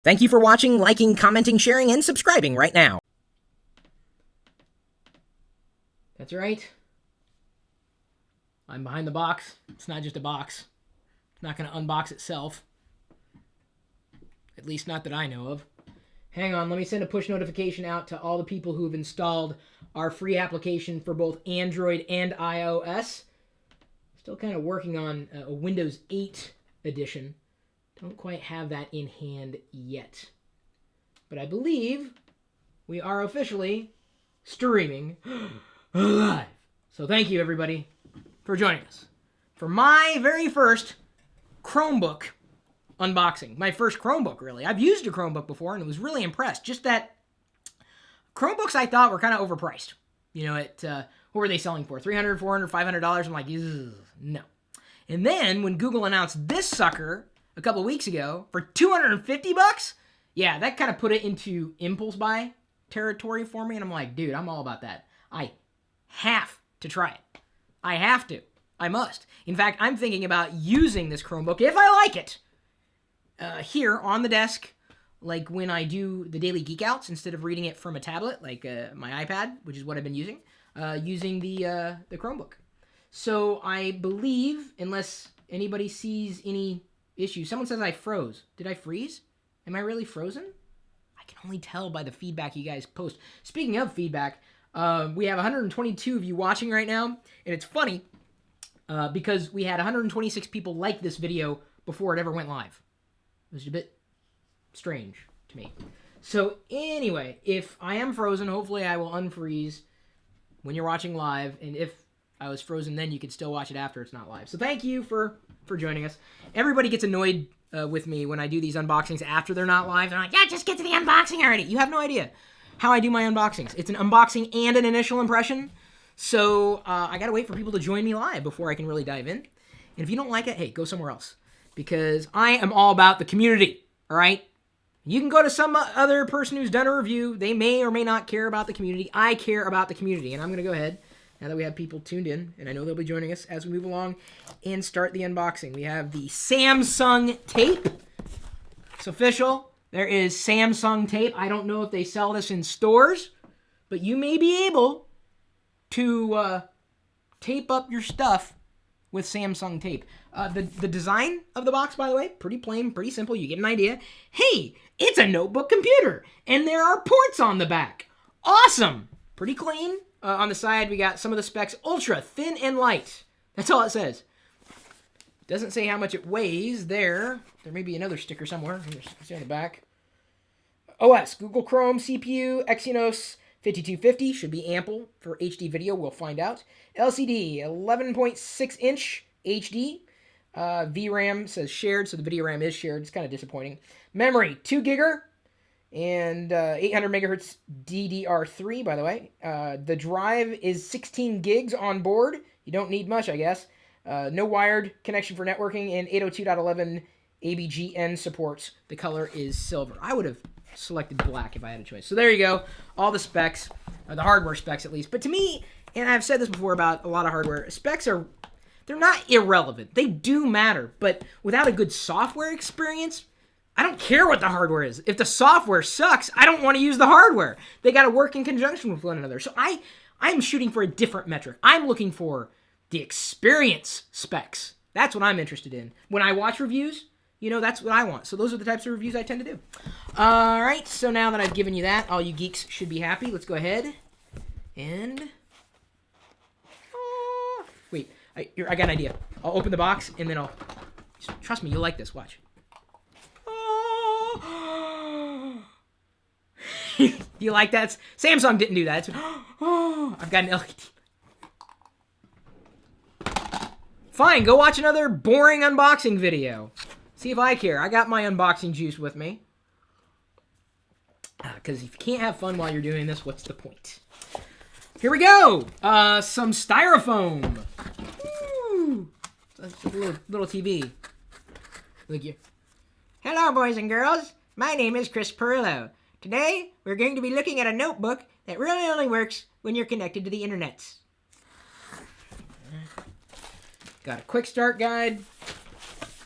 Thank you for watching, liking, commenting, sharing, and subscribing right now. That's right. I'm behind the box. It's not just a box. It's not going to unbox itself. At least not that I know of. Hang on, let me send a push notification out to all the people who have installed our free application for both Android and iOS. Still kind of working on a Windows 8 edition. Don't quite have that in hand yet. But I believe we are officially streaming live. So thank you, everybody, for joining us for my very first Chromebook unboxing. My first Chromebook, really. I've used a Chromebook before and was really impressed. Just that Chromebooks I thought were kind of overpriced. You know, what were they selling for? $300, $400, $500? I'm like, no. And then when Google announced this sucker a couple of weeks ago for $250, yeah, that kind of put it into impulse buy territory for me. And I'm like, dude, I'm all about that. I have to try it. I have to. I must. In fact, I'm thinking about using this Chromebook, if I like it, here on the desk, like when I do the daily geek outs, instead of reading it from a tablet, like my iPad, which is what I've been using the Chromebook. So I believe, unless anybody sees any issues, someone says I froze. Did I freeze? Am I really frozen? I can only tell by the feedback you guys post. Speaking of feedback, we have 122 of you watching right now, and it's funny because we had 126 people like this video before it ever went live. It was a bit strange to me. So anyway, if I am frozen, hopefully I will unfreeze when you're watching live, and if I was frozen then, you can still watch it after it's not live. So thank you for joining us. Everybody gets annoyed with me when I do these unboxings after they're not live. They're like, yeah, just get to the unboxing already. You have no idea how I do my unboxings. It's an unboxing and an initial impression. So I gotta wait for people to join me live before I can really dive in. And if you don't like it, hey, go somewhere else. Because I am all about the community, all right? You can go to some other person who's done a review. They may or may not care about the community. I care about the community. And I'm gonna go ahead, now that we have people tuned in, and I know they'll be joining us as we move along, and start the unboxing. We have the Samsung tape. It's official. There is Samsung tape. I don't know if they sell this in stores, but you may be able to tape up your stuff with Samsung tape. The design of the box, by the way, pretty plain, pretty simple. You get an idea. Hey, it's a notebook computer, and there are ports on the back. Awesome. Pretty clean. On the side, we got some of the specs. Ultra, thin and light. That's all it says. Doesn't say how much it weighs there. There may be another sticker somewhere. See on the back. OS, Google Chrome, CPU, Exynos 5250. Should be ample for HD video. We'll find out. LCD, 11.6 inch HD. VRAM says shared, so the video RAM is shared. It's kind of disappointing. Memory, 2 gigabytes. And 800 megahertz DDR3, by the way. The drive is 16 gigs on board. You don't need much, I guess. No wired connection for networking, and 802.11 ABGN supports. The color is silver. I would have selected black if I had a choice. So there you go. All the specs, or the hardware specs at least. But to me, and I've said this before about a lot of hardware, specs they're not irrelevant. They do matter. But without a good software experience, I don't care what the hardware is. If the software sucks, I don't want to use the hardware. They got to work in conjunction with one another. So I'm shooting for a different metric. I'm looking for the experience specs. That's what I'm interested in. When I watch reviews, that's what I want. So those are the types of reviews I tend to do. All right, so now that I've given you that, all you geeks should be happy. Let's go ahead and... wait, I got an idea. I'll open the box, and then I'll... Trust me, you'll like this. Watch. You like that? Samsung didn't do that. I've got an LED. Fine, go watch another boring unboxing video. See if I care. I got my unboxing juice with me. Because if you can't have fun while you're doing this, what's the point? Here we go. Some styrofoam. Woo. That's a little TV. Look here. Hello, boys and girls. My name is Chris Perillo. Today, we're going to be looking at a notebook that really only works when you're connected to the internet. Got a quick start guide.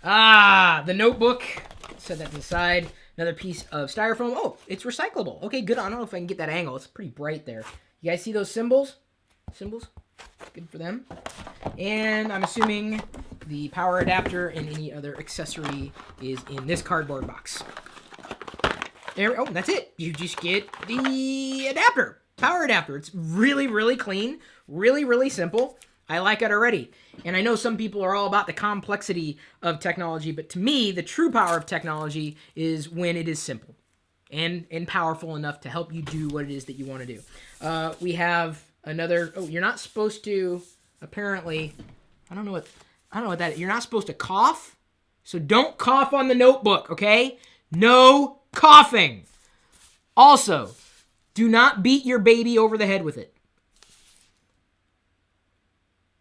The notebook. Set that to the side. Another piece of styrofoam. Oh, it's recyclable. Okay, good. I don't know if I can get that angle. It's pretty bright there. You guys see those symbols? Symbols? Good for them. And I'm assuming the power adapter and any other accessory is in this cardboard box. There. Oh, that's it. You just get the adapter. Power adapter. It's really, really clean. Really, really simple. I like it already. And I know some people are all about the complexity of technology, but to me, the true power of technology is when it is simple and powerful enough to help you do what it is that you want to do. We have another. Oh, you're not supposed to. Apparently, I don't know what that is. You're not supposed to cough, so don't cough on the notebook. Okay? No coughing. Also, do not beat your baby over the head with it.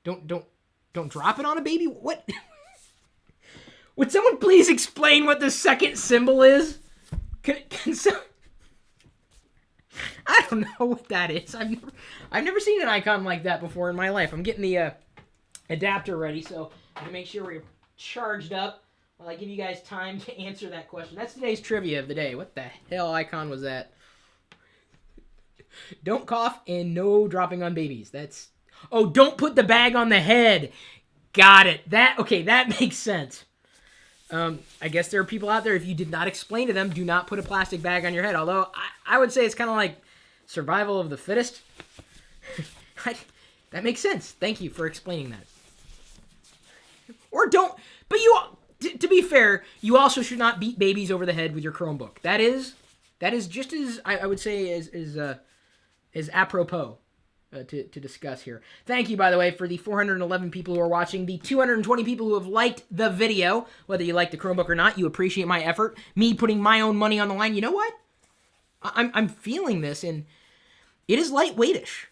Don't drop it on a baby. What? Would someone please explain what the second symbol is? Can some... I don't know what that is. I've never seen an icon like that before in my life. I'm getting the adapter ready, so I can make sure we're charged up while I give you guys time to answer that question. That's today's trivia of the day. What the hell icon was that? Don't cough and no dropping on babies. That's... Oh, don't put the bag on the head. Got it. That makes sense. I guess there are people out there, if you did not explain to them, do not put a plastic bag on your head. Although, I would say it's kind of like survival of the fittest. That makes sense. Thank you for explaining that. Or don't, but to be fair, you also should not beat babies over the head with your Chromebook. That is just as, I would say, as apropos. To discuss here. Thank you, by the way, for the 411 people who are watching, the 220 people who have liked the video. Whether you like the Chromebook or not, you appreciate my effort. Me putting my own money on the line. You know what? I'm feeling this, and it is lightweightish.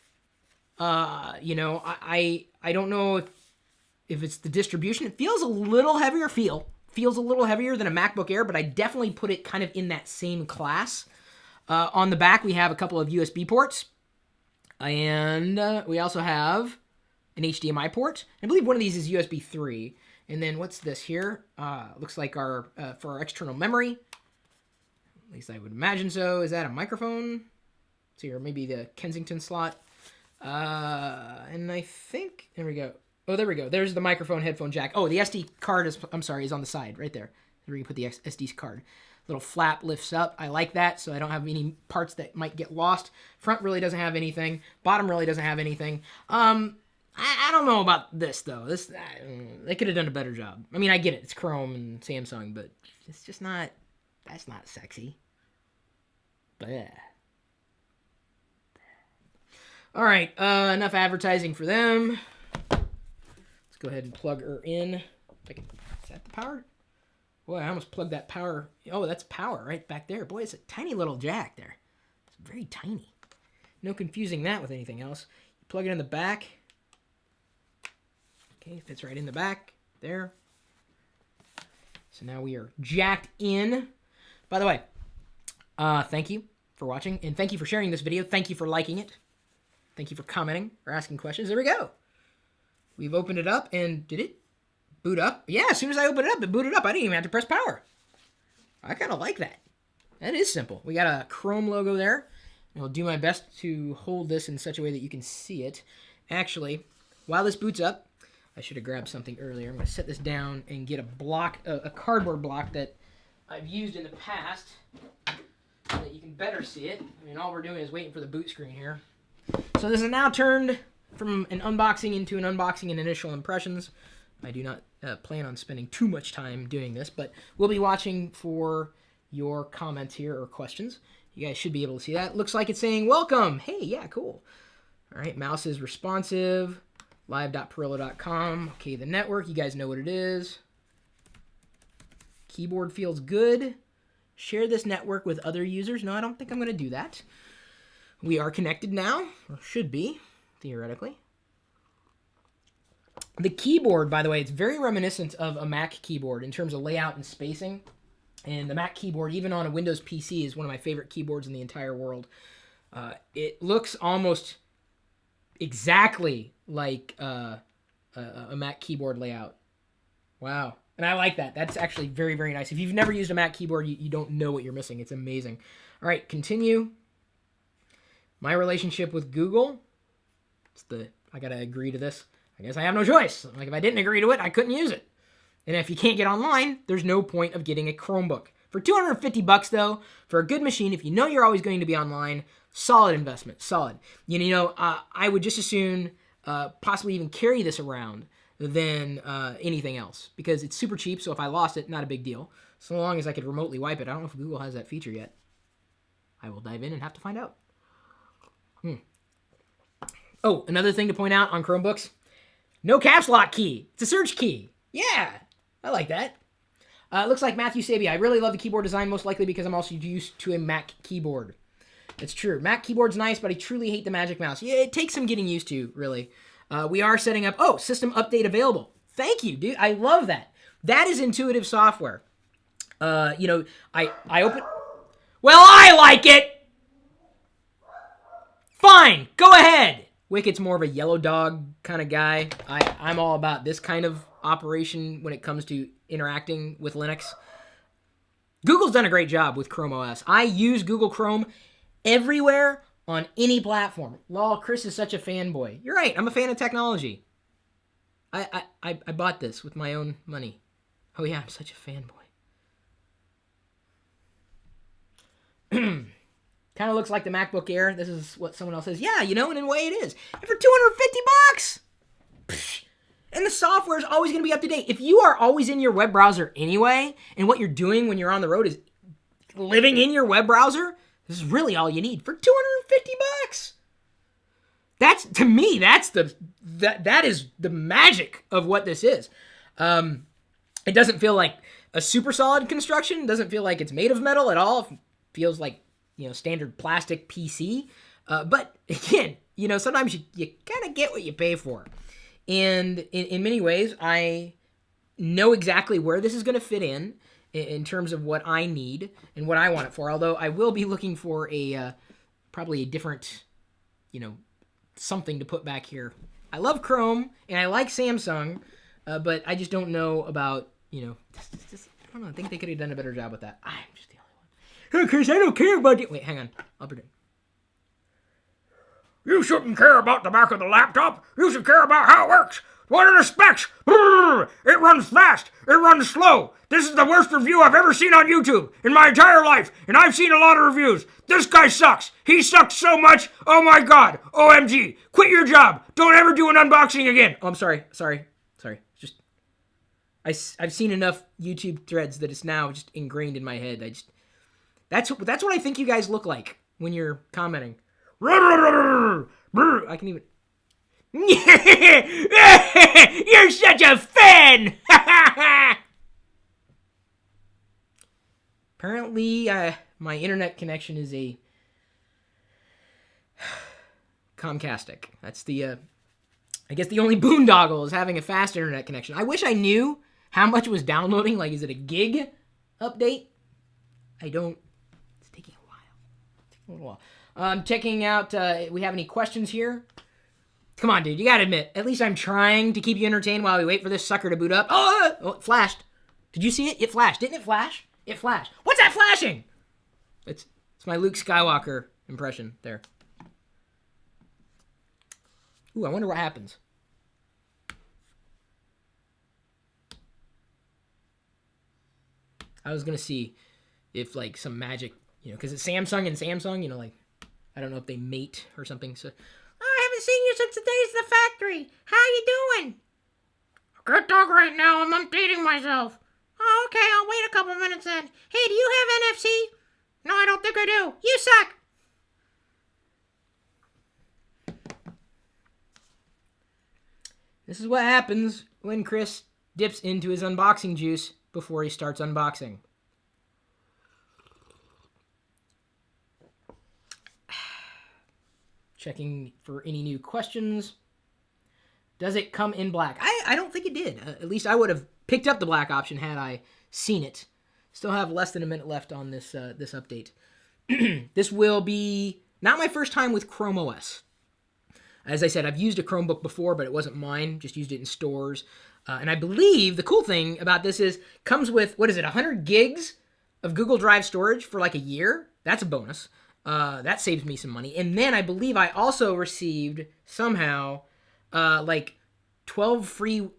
I don't know if it's the distribution. It feels a little heavier. Feels a little heavier than a MacBook Air, but I definitely put it kind of in that same class. On the back, we have a couple of USB ports. And we also have an HDMI port. I believe one of these is USB 3. And then what's this here? Looks like for our external memory. At least I would imagine so. Is that a microphone? Let's see, or maybe the Kensington slot. And I think, there we go. Oh, there we go. There's the microphone headphone jack. Oh, the SD card is on the side right there. Where you can put the SD card. Little flap lifts up. I like that, so I don't have any parts that might get lost. Front really doesn't have anything. Bottom really doesn't have anything. I don't know about this, though. They could have done a better job. I mean, I get it. It's Chrome and Samsung, but it's just not... That's not sexy. Bleh. All right, enough advertising for them. Let's go ahead and plug her in. Is that the power? Boy, I almost plugged that power. Oh, that's power right back there. Boy, it's a tiny little jack there. It's very tiny. No confusing that with anything else. You plug it in the back. Okay, fits right in the back. There. So now we are jacked in. By the way, thank you for watching. And thank you for sharing this video. Thank you for liking it. Thank you for commenting or asking questions. There we go. We've opened it up. And did it boot up? Yeah, as soon as I opened it up, it booted up. I didn't even have to press power. I kind of like that. That is simple. We got a Chrome logo there. I'll do my best to hold this in such a way that you can see it. Actually, while this boots up, I should have grabbed something earlier. I'm going to set this down and get a cardboard block that I've used in the past so that you can better see it. I mean, all we're doing is waiting for the boot screen here. So this is now turned from an unboxing into an unboxing and initial impressions. I do not plan on spending too much time doing this, but we'll be watching for your comments here or questions. You guys should be able to see that. Looks like it's saying, welcome. Hey, yeah, cool. All right, mouse is responsive. Live.Perillo.com. Okay, the network, you guys know what it is. Keyboard feels good. Share this network with other users. No, I don't think I'm going to do that. We are connected now, or should be, theoretically. The keyboard, by the way, it's very reminiscent of a Mac keyboard in terms of layout and spacing. And the Mac keyboard, even on a Windows PC, is one of my favorite keyboards in the entire world. It looks almost exactly like a Mac keyboard layout. Wow. And I like that. That's actually very, very nice. If you've never used a Mac keyboard, you don't know what you're missing. It's amazing. All right, continue. My relationship with Google. I got to agree to this. I guess I have no choice. Like, if I didn't agree to it, I couldn't use it. And if you can't get online, there's no point of getting a Chromebook. For $250 though, for a good machine, if you know you're always going to be online, solid investment, solid. I would just as soon possibly even carry this around than anything else, because it's super cheap. So if I lost it, not a big deal. So long as I could remotely wipe it. I don't know if Google has that feature yet. I will dive in and have to find out. Oh, another thing to point out on Chromebooks, no caps lock key. It's a search key. Yeah, I like that. Looks like Matthew Sabia. I really love the keyboard design, most likely because I'm also used to a Mac keyboard. It's true. Mac keyboard's nice, but I truly hate the Magic Mouse. Yeah, it takes some getting used to, really. We are setting up... Oh, system update available. Thank you, dude. I love that. That is intuitive software. I open... Well, I like it! Fine, go ahead! Wicket's more of a yellow dog kind of guy. I'm all about this kind of operation when it comes to interacting with Linux. Google's done a great job with Chrome OS. I use Google Chrome everywhere on any platform. Lol, Chris is such a fanboy. You're right, I'm a fan of technology. I bought this with my own money. Oh yeah, I'm such a fanboy. Kind of looks like the MacBook Air. This is what someone else says. Yeah, in a way it is. And for $250, psh, and the software is always going to be up to date. If you are always in your web browser anyway, and what you're doing when you're on the road is living in your web browser, this is really all you need for $250. That's, to me, that is the magic of what this is. It doesn't feel like a super solid construction. It doesn't feel like it's made of metal at all. It feels like standard plastic PC. But again, sometimes you kind of get what you pay for. And in many ways, I know exactly where this is going to fit in terms of what I need and what I want it for. Although I will be looking for probably a different, something to put back here. I love Chrome and I like Samsung, but I just don't know about, I don't know. I think they could have done a better job with that. I'm just the only one. Because I don't care about it. Wait, hang on. I'll pretend. You shouldn't care about the back of the laptop. You should care about how it works. What are the specs? Brrr, it runs fast. It runs slow. This is the worst review I've ever seen on YouTube in my entire life, and I've seen a lot of reviews. This guy sucks. He sucks so much. Oh my god. OMG. Quit your job. Don't ever do an unboxing again. Oh, I'm sorry. Just I've seen enough YouTube threads that it's now just ingrained in my head. That's what I think you guys look like when you're commenting. I can even... You're such a fan! Apparently, my internet connection is a Comcastic. That's the, I guess the only boondoggle is having a fast internet connection. I wish I knew how much it was downloading. Like, is it a gig update? I don't... It's taking a while. It's taking a little while. I'm checking out, we have any questions here? Come on, dude, you gotta admit, at least I'm trying to keep you entertained while we wait for this sucker to boot up. Oh, it flashed. Did you see it? It flashed. Didn't it flash? It flashed. What's that flashing? It's my Luke Skywalker impression there. Ooh, I wonder what happens. I was gonna see if, like, some magic, because it's Samsung and Samsung, like, I don't know if they mate or something. So, I haven't seen you since the days of the factory. How you doing? I can't talk right now. I'm updating myself. Oh, okay. I'll wait a couple minutes then. Hey, do you have NFC? No, I don't think I do. You suck. This is what happens when Chris dips into his unboxing juice before he starts unboxing. Checking for any new questions. Does it come in black? I don't think it did. At least I would have picked up the black option had I seen it. Still have less than a minute left on this this update. This will be not my first time with Chrome OS. As I said, I've used a Chromebook before, but it wasn't mine. Just used it in stores. And I believe the cool thing about this is comes with, 100 gigs of Google Drive storage for like a year. That's a bonus. That saves me some money. And then I believe I also received somehow like 12 free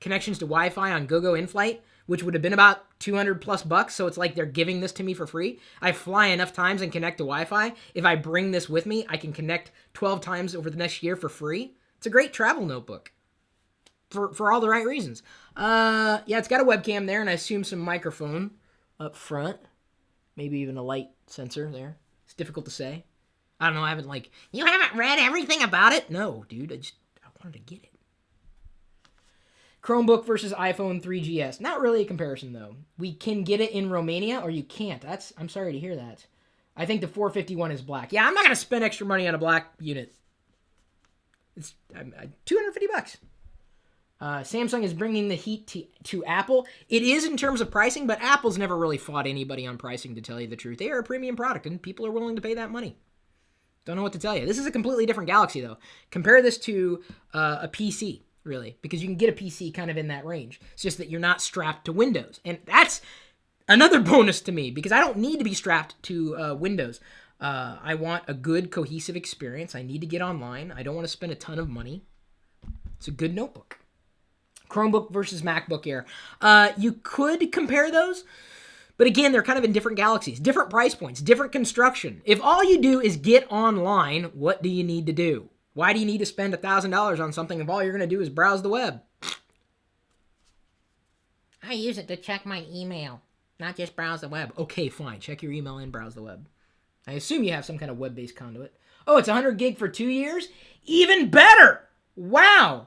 connections to Wi-Fi on GoGo in-flight, which would have been about $200+ So it's like they're giving this to me for free. I fly enough times and connect to Wi-Fi. If I bring this with me, I can connect 12 times over the next year for free. It's a great travel notebook for all the right reasons. Yeah, it's got a webcam there, and I assume some microphone up front. Maybe even a light sensor there. It's difficult to say. I don't know. I haven't You haven't read everything about it? No, dude. I wanted to get it. Chromebook versus iPhone 3GS. Not really a comparison, though. We can get it in Romania, or you can't. I'm sorry to hear that. I think the 451 is black. Yeah, I'm not going to spend extra money on a black unit. It's $250. Samsung is bringing the heat to Apple. It is in terms of pricing, but Apple's never really fought anybody on pricing, to tell you the truth. They are a premium product, and people are willing to pay that money. Don't know what to tell you. This is a completely different galaxy, though. Compare this to a PC, really, because you can get a PC kind of in that range. It's just that you're not strapped to Windows, and that's another bonus to me, because I don't need to be strapped to Windows. I want a good, cohesive experience. I need to get online. I don't want to spend a ton of money. It's a good notebook. Chromebook versus MacBook Air. You could compare those, but again, they're kind of in different galaxies, different price points, different construction. If all you do is get online, what do you need to do? Why do you need to spend $1,000 on something if all you're going to do is browse the web? I use it to check my email, not just browse the web. Okay, fine. Check your email and browse the web. I assume you have some kind of web-based conduit. Oh, it's 100 gig for 2 years? Even better! Wow!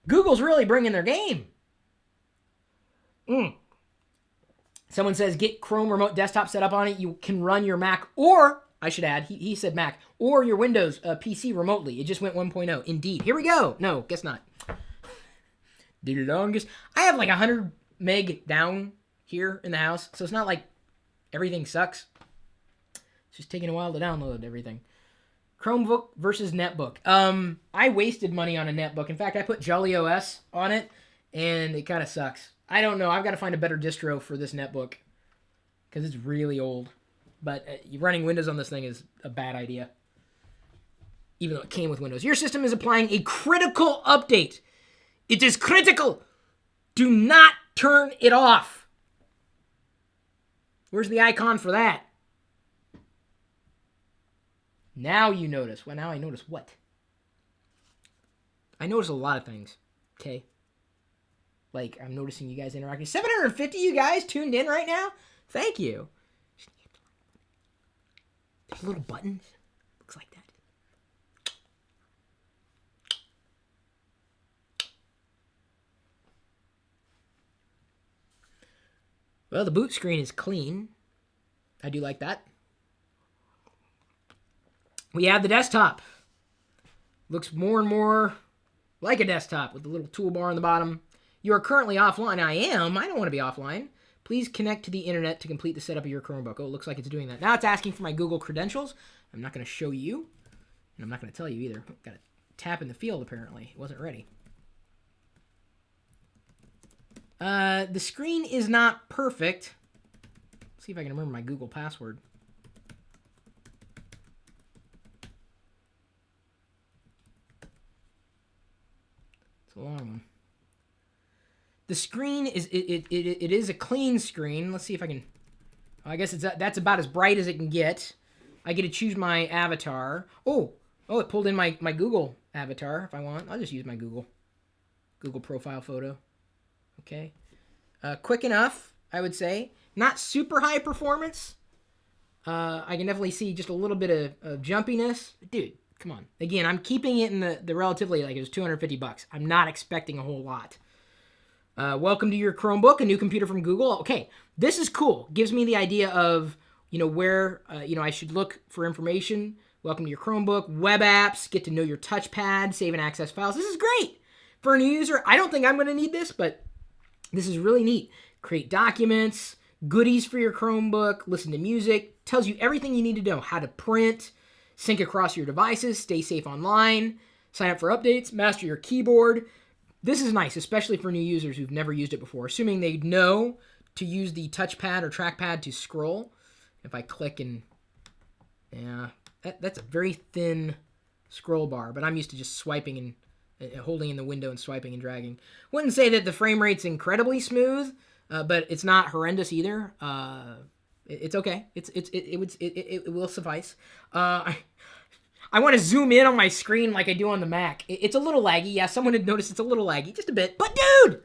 Google's really bringing their game. Someone says, get Chrome remote desktop set up on it. You can run your Mac, or, I should add, he said Mac, or your Windows PC remotely. It just went 1.0. Indeed. Here we go. No, guess not. The longest. I have like 100 meg down here in the house, so it's not like everything sucks. It's just taking a while to download everything. Chromebook versus netbook. I wasted money on a netbook. In fact, I put Jolly OS on it, and it kind of sucks. I don't know. I've got to find a better distro for this netbook, because it's really old. But running Windows on this thing is a bad idea, even though it came with Windows. Your system is applying a critical update. It is critical. Do not turn it off. Where's the icon for that? Now you notice. Well, now I notice what? I notice a lot of things, okay? Like, I'm noticing you guys interacting. 750 you guys tuned in right now? Thank you. There's little buttons. Looks like that. Well, the boot screen is clean. I do like that. We have the desktop. Looks more and more like a desktop with the little toolbar on the bottom. You are currently offline. I am. I don't want to be offline. Please connect to the internet to complete the setup of your Chromebook. Oh, it looks like it's doing that. Now it's asking for my Google credentials. I'm not going to show you. And I'm not going to tell you either. Got to tap in the field, apparently. It wasn't ready. The screen is not perfect. Let's see if I can remember my Google password. It's a long one. The screen is it is a clean screen. Let's see if I can. I guess that's about as bright as it can get. I get to choose my avatar. Oh, it pulled in my Google avatar. If I want, I'll just use my Google profile photo. Okay, quick enough, I would say. Not super high performance. I can definitely see just a little bit of jumpiness, dude. Come on. Again, I'm keeping it in the relatively, like, it was $250. I'm not expecting a whole lot. Welcome to your Chromebook, a new computer from Google. Okay, this is cool. Gives me the idea of, where, I should look for information. Welcome to your Chromebook. Web apps, get to know your touchpad, save and access files. This is great. For a new user, I don't think I'm going to need this, but this is really neat. Create documents, goodies for your Chromebook, listen to music. Tells you everything you need to know. How to print, sync across your devices, stay safe online, sign up for updates, master your keyboard, This is nice, especially for new users who've never used it before, assuming they know to use the touchpad or trackpad to scroll. If I click and, yeah, that's a very thin scroll bar, but I'm used to just swiping and holding in the window and swiping and dragging. Wouldn't say that the frame rate's incredibly smooth, but it's not horrendous either. It's okay. It will suffice. I want to zoom in on my screen like I do on the Mac. It's a little laggy. Yeah, someone had noticed it's a little laggy, just a bit. But dude,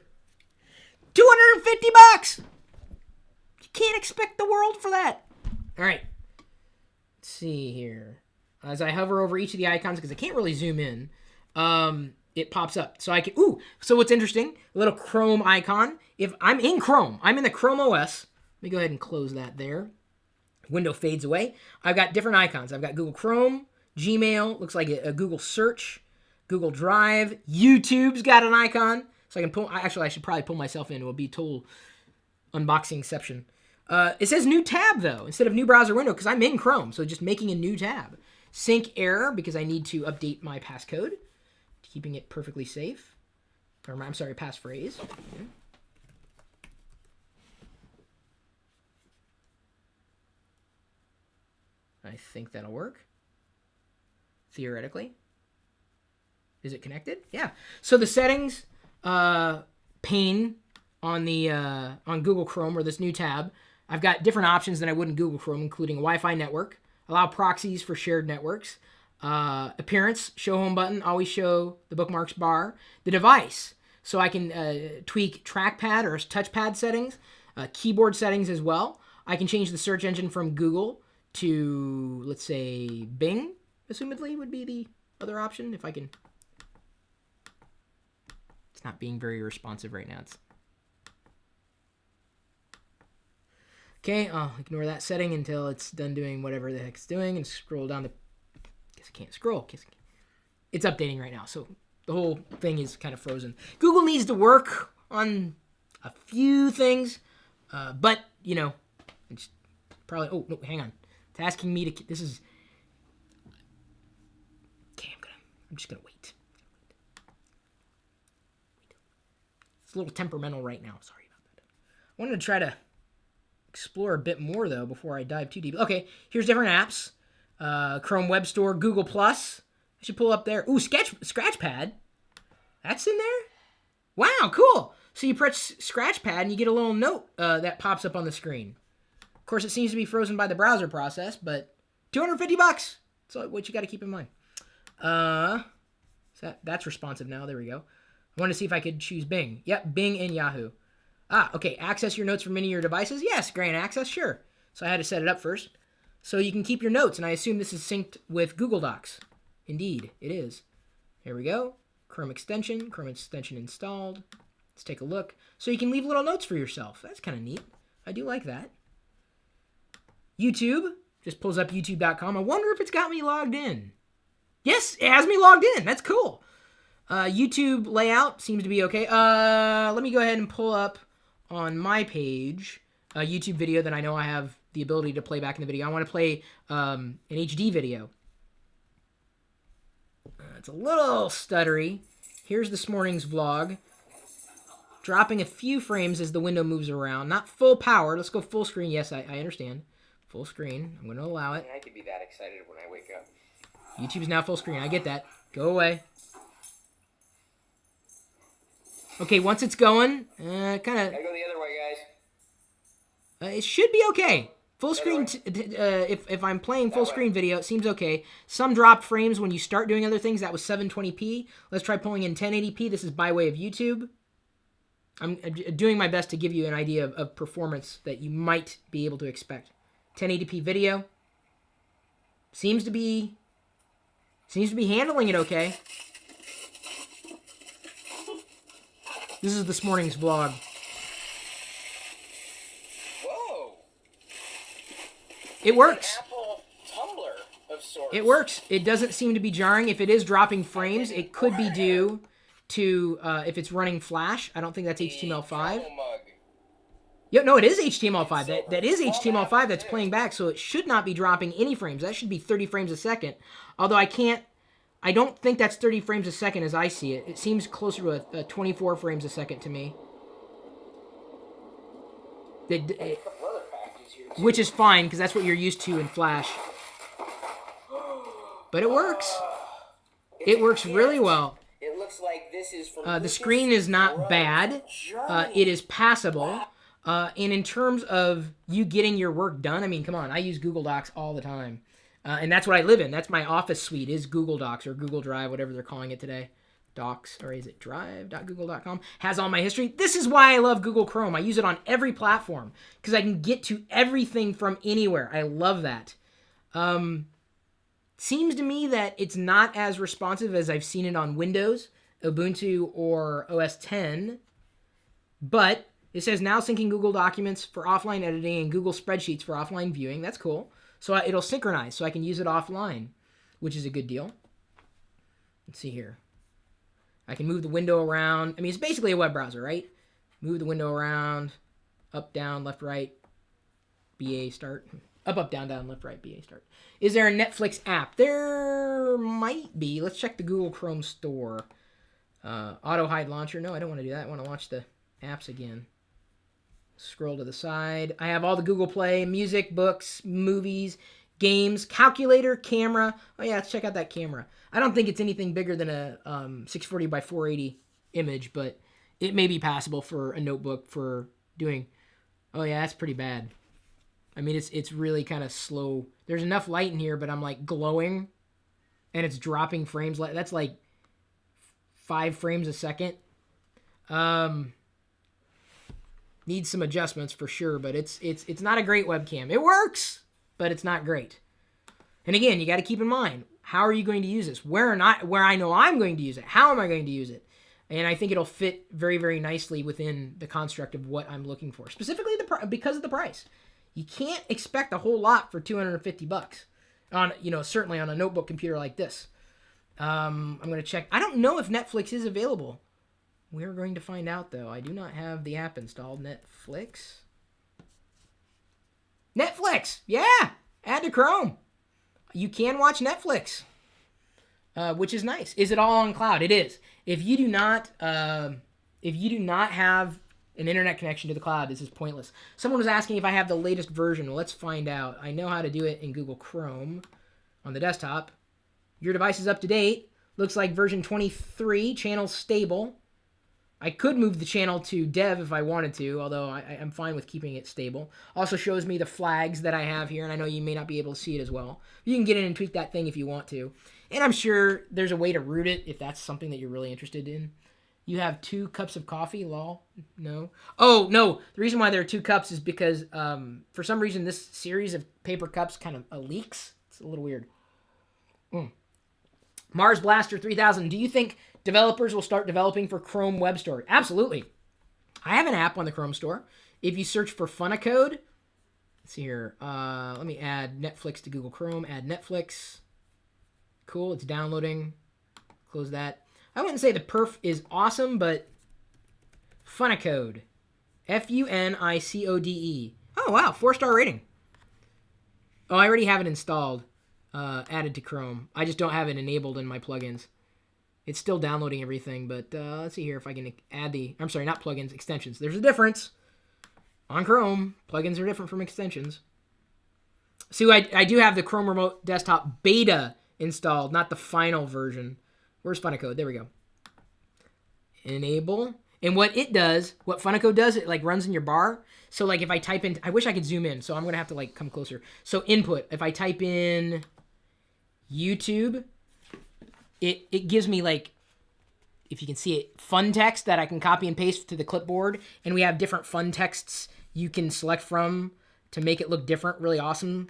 $250. You can't expect the world for that. All right. Let's see here. As I hover over each of the icons, because I can't really zoom in, it pops up. So I can, so what's interesting, a little Chrome icon. If I'm in Chrome, I'm in the Chrome OS. Let me go ahead and close that there. Window fades away. I've got different icons. I've got Google Chrome, Gmail, looks like a Google Search, Google Drive, YouTube's got an icon. So I can pull, actually I should probably pull myself in. It will be total unboxingception. It says new tab though, instead of new browser window, because I'm in Chrome, so just making a new tab. Sync error, because I need to update my passcode, keeping it perfectly safe. Or I'm sorry, passphrase. Okay. I think that'll work. Theoretically. Is it connected? Yeah. So the settings pane on the on Google Chrome, or this new tab, I've got different options than I would in Google Chrome, including Wi-Fi network, allow proxies for shared networks, appearance, show home button, always show the bookmarks bar, the device, so I can tweak trackpad or touchpad settings, keyboard settings as well. I can change the search engine from Google to, let's say, Bing, assumedly would be the other option, if I can. It's not being very responsive right now. Okay, I'll ignore that setting until it's done doing whatever the heck it's doing and scroll down the... Guess I can't scroll. It's updating right now, so the whole thing is kind of frozen. Google needs to work on a few things, but, you know, it's probably... Oh, no, hang on. It's asking me to... This is... Okay, I'm just going to wait. It's a little temperamental right now. Sorry about that. I wanted to try to explore a bit more, though, before I dive too deep. Okay, here's different apps. Chrome Web Store, Google+. I should pull up there. Ooh, Scratchpad. That's in there? Wow, cool. So you press Scratchpad and you get a little note that pops up on the screen. Of course, it seems to be frozen by the browser process, but $250. That's what you got to keep in mind. So that's responsive now. There we go. I wanted to see if I could choose Bing. Yep, Bing and Yahoo. Okay. Access your notes from any of your devices. Yes, grant access. Sure. So I had to set it up first. So you can keep your notes, and I assume this is synced with Google Docs. Indeed, it is. Here we go. Chrome extension installed. Let's take a look. So you can leave little notes for yourself. That's kind of neat. I do like that. YouTube. Just pulls up youtube.com. I wonder if it's got me logged in. Yes, it has me logged in. That's cool. YouTube layout seems to be okay. Let me go ahead and pull up on my page a YouTube video that I know I have the ability to play back in the video. I want to play an HD video. It's a little stuttery. Here's this morning's vlog. Dropping a few frames as the window moves around. Not full power. Let's go full screen. Yes, I understand. Full screen. I'm going to allow it. I could be that excited when I wake up. YouTube's now full screen. I get that. Go away. Okay, once it's going, kind of... Gotta go the other way, guys. It should be okay. Full screen, if I'm playing full screen video, it seems okay. Some dropped frames when you start doing other things. That was 720p. Let's try pulling in 1080p. This is by way of YouTube. I'm doing my best to give you an idea of performance that you might be able to expect. 1080p video. Seems to be handling it okay. This is this morning's vlog. Whoa! It works. Apple tumbler of sorts. It works. It doesn't seem to be jarring. If it is dropping frames, it could be due to if it's running Flash. I don't think that's HTML5. Mug. Yeah, no, it is HTML5. That is HTML5 that's playing back, so it should not be dropping any frames. That should be 30 frames a second. Although I can't I don't think that's 30 frames a second as I see it. It seems closer to a 24 frames a second to me. Which is fine, because that's what you're used to in Flash. But it works. It works really well. It looks like this is from The screen is not bad. It is passable. And in terms of you getting your work done, I mean, come on, I use Google Docs all the time. And that's what I live in. That's my office suite is Google Docs or Google Drive, whatever they're calling it today. Docs, or is it drive.google.com? Has all my history. This is why I love Google Chrome. I use it on every platform because I can get to everything from anywhere. I love that. Seems to me that it's not as responsive as I've seen it on Windows, Ubuntu, or OS X. But it says now syncing Google Documents for offline editing and Google Spreadsheets for offline viewing. That's cool. So it'll synchronize so I can use it offline, which is a good deal. Let's see here. I can move the window around. I mean, it's basically a web browser, right? Move the window around, up, down, left, right, BA start. Up, down, down, left, right, BA start. Is there a Netflix app? There might be. Let's check the Google Chrome store. Auto hide launcher. No, I don't want to do that. I want to launch the apps again. Scroll to the side. I have all the Google Play, music, books, movies, games, calculator, camera. Oh yeah, let's check out that camera. I don't think it's anything bigger than a 640 by 480 image, but it may be passable for a notebook for doing. Oh yeah, that's pretty bad. I mean, it's really kind of slow. There's enough light in here, but I'm like glowing, and it's dropping frames. That's like 5 frames a second. Needs some adjustments for sure, but it's not a great webcam. It works, but it's not great. And again, you got to keep in mind, how are you going to use this? Where I know I'm going to use it. How am I going to use it? And I think it'll fit very, very nicely within the construct of what I'm looking for. Specifically because of the price. You can't expect a whole lot for $250 on, certainly on a notebook computer like this. I'm going to check. I don't know if Netflix is available. We're going to find out, though. I do not have the app installed. Netflix. Yeah. Add to Chrome. You can watch Netflix, which is nice. Is it all on cloud? It is. If you do not have an internet connection to the cloud, this is pointless. Someone was asking if I have the latest version. Well, let's find out. I know how to do it in Google Chrome on the desktop. Your device is up to date. Looks like version 23, channel stable. I could move the channel to dev if I wanted to, although I'm fine with keeping it stable. Also shows me the flags that I have here, and I know you may not be able to see it as well. You can get in and tweak that thing if you want to. And I'm sure there's a way to root it if that's something that you're really interested in. You have 2 cups of coffee, lol. No. Oh, no. The reason why there are 2 cups is because for some reason this series of paper cups kind of leaks. It's a little weird. Mars Blaster 3000. Do you think developers will start developing for Chrome Web Store? Absolutely. I have an app on the Chrome Store. If you search for Funicode, let's see here. Let me add Netflix to Google Chrome. Add Netflix. Cool. It's downloading. Close that. I wouldn't say the perf is awesome, but Funicode. Funicode. Oh, wow. 4-star rating. Oh, I already have it installed. Added to Chrome. I just don't have it enabled in my plugins. It's still downloading everything, but let's see here if I can add I'm sorry, not plugins, extensions. There's a difference. On Chrome, plugins are different from extensions. See, I do have the Chrome Remote Desktop Beta installed, not the final version. Where's Funicode? There we go. Enable. And what Funicode does, it like runs in your bar. So like if I type in, I wish I could zoom in, so I'm going to have to like come closer. So input, if I type in YouTube, it gives me like, if you can see it, fun text that I can copy and paste to the clipboard. And we have different fun texts you can select from to make it look different, really awesome.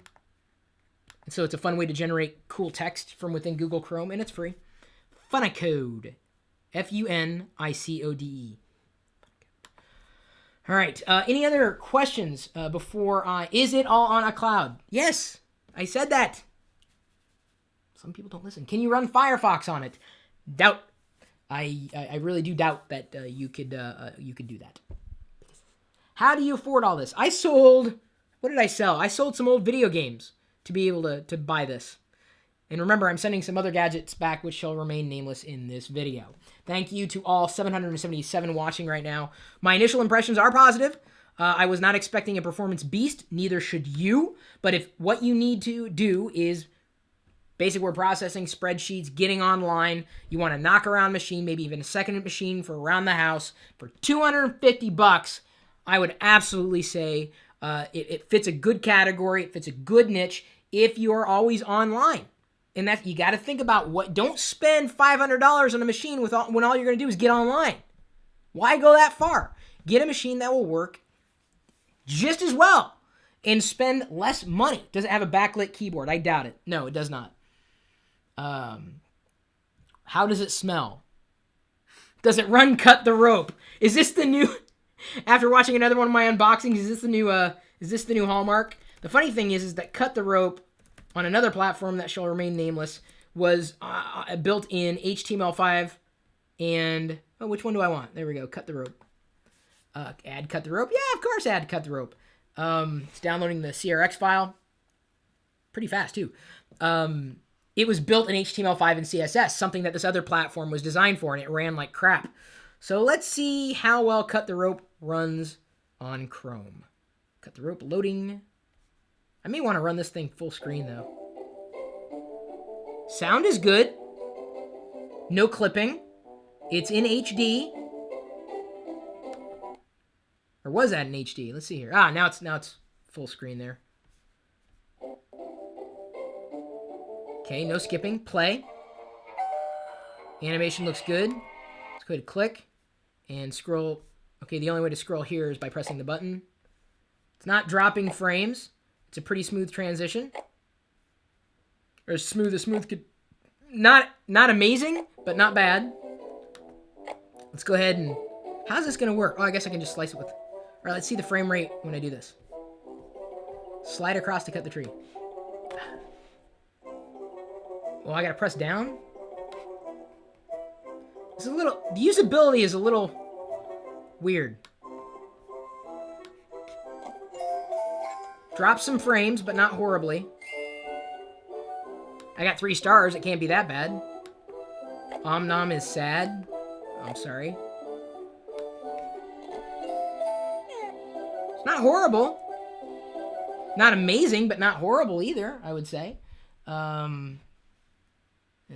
And so it's a fun way to generate cool text from within Google Chrome, and it's free. Funicode. Funicode. All right. Any other questions before is it all on a cloud? Yes, I said that. Some people don't listen. Can you run Firefox on it? Doubt. I really do doubt that you could do that. How do you afford all this? What did I sell? I sold some old video games to be able to buy this. And remember, I'm sending some other gadgets back which shall remain nameless in this video. Thank you to all 777 watching right now. My initial impressions are positive. I was not expecting a performance beast, neither should you. But if what you need to do is basic word processing, spreadsheets, getting online, you want a knock-around machine, maybe even a second machine for around the house, for $250, I would absolutely say it fits a good category, it fits a good niche if you're always online. And that you got to think about don't spend $500 on a machine when all you're going to do is get online. Why go that far? Get a machine that will work just as well and spend less money. Does it have a backlit keyboard? I doubt it. No, it does not. How does it smell? Does it run cut the rope? Is this the new after watching another one of my unboxings, is this the new hallmark? The funny thing is that cut the rope on another platform that shall remain nameless was built in HTML5 and which one do I want? There we go. Cut the rope. Add cut the rope. Yeah, of course add cut the rope. It's downloading the CRX file. Pretty fast too. It was built in HTML5 and CSS, something that this other platform was designed for, and it ran like crap. So let's see how well Cut the Rope runs on Chrome. Cut the Rope loading. I may want to run this thing full screen though. Sound is good. No clipping. It's in HD. Or was that in HD? Let's see here. Now it's full screen there. Okay, no skipping. Play. Animation looks good. Let's go ahead and click and scroll. Okay, the only way to scroll here is by pressing the button. It's not dropping frames. It's a pretty smooth transition. Or as smooth could... Not amazing, but not bad. Let's go ahead and... How's this going to work? Oh, I guess I can just slice it with... All right, let's see the frame rate when I do this. Slide across to cut the tree. Well, I got to press down. It's a little... The usability is a little weird. Drop some frames, but not horribly. I got 3 stars. It can't be that bad. Nom is sad. I'm sorry. It's not horrible. Not amazing, but not horrible either, I would say. Let's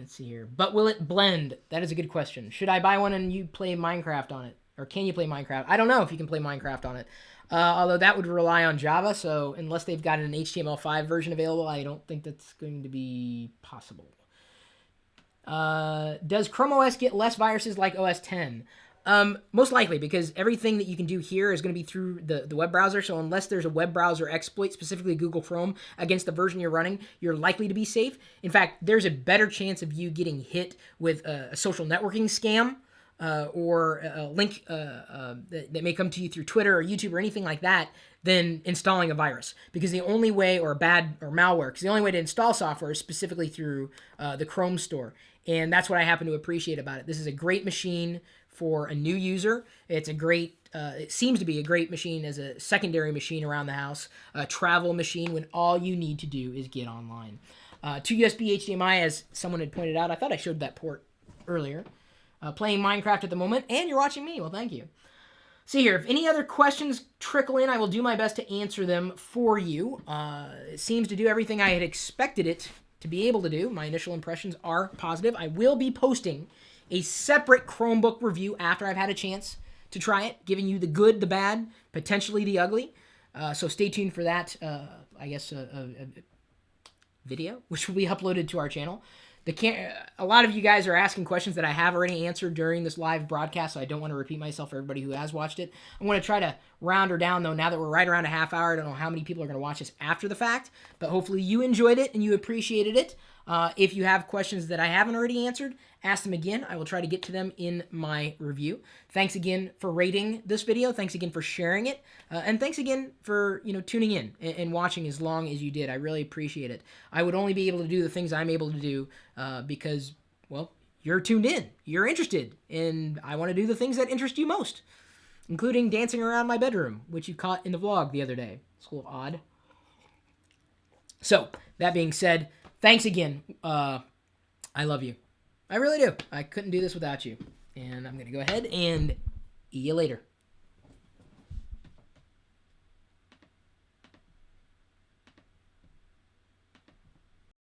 see here. But will it blend? That is a good question. Should I buy one and you play Minecraft on it? Or can you play Minecraft? I don't know if you can play Minecraft on it. Although that would rely on Java, so unless they've got an HTML5 version available, I don't think that's going to be possible. Does Chrome OS get less viruses like OS X? Most likely, because everything that you can do here is going to be through the web browser, so unless there's a web browser exploit, specifically Google Chrome, against the version you're running, you're likely to be safe. In fact, there's a better chance of you getting hit with a social networking scam, or a link that may come to you through Twitter or YouTube or anything like that than installing a virus. Because the only way, or malware, because the only way to install software is specifically through the Chrome store. And that's what I happen to appreciate about it. This is a great machine for a new user. It's a great, it seems to be a great machine as a secondary machine around the house, a travel machine when all you need to do is get online. 2 USB HDMI, as someone had pointed out. I thought I showed that port earlier. Playing Minecraft at the moment, and you're watching me. Well, thank you. See here, if any other questions trickle in, I will do my best to answer them for you. It seems to do everything I had expected it to be able to do. My initial impressions are positive. I will be posting a separate Chromebook review after I've had a chance to try it, giving you the good, the bad, potentially the ugly. So stay tuned for that, I guess, a video, which will be uploaded to our channel. A lot of you guys are asking questions that I have already answered during this live broadcast, so I don't want to repeat myself for everybody who has watched it. I'm going to try to round her down, though, now that we're right around a half hour. I don't know how many people are going to watch this after the fact, but hopefully you enjoyed it and you appreciated it. If you have questions that I haven't already answered, ask them again. I will try to get to them in my review. Thanks again for rating this video. Thanks again for sharing it. And thanks again for tuning in and watching as long as you did. I really appreciate it. I would only be able to do the things I'm able to do because, well, you're tuned in. You're interested. And I want to do the things that interest you most, including dancing around my bedroom, which you caught in the vlog the other day. It's a little odd. So, that being said, thanks again. I love you. I really do. I couldn't do this without you. And I'm going to go ahead and see you later.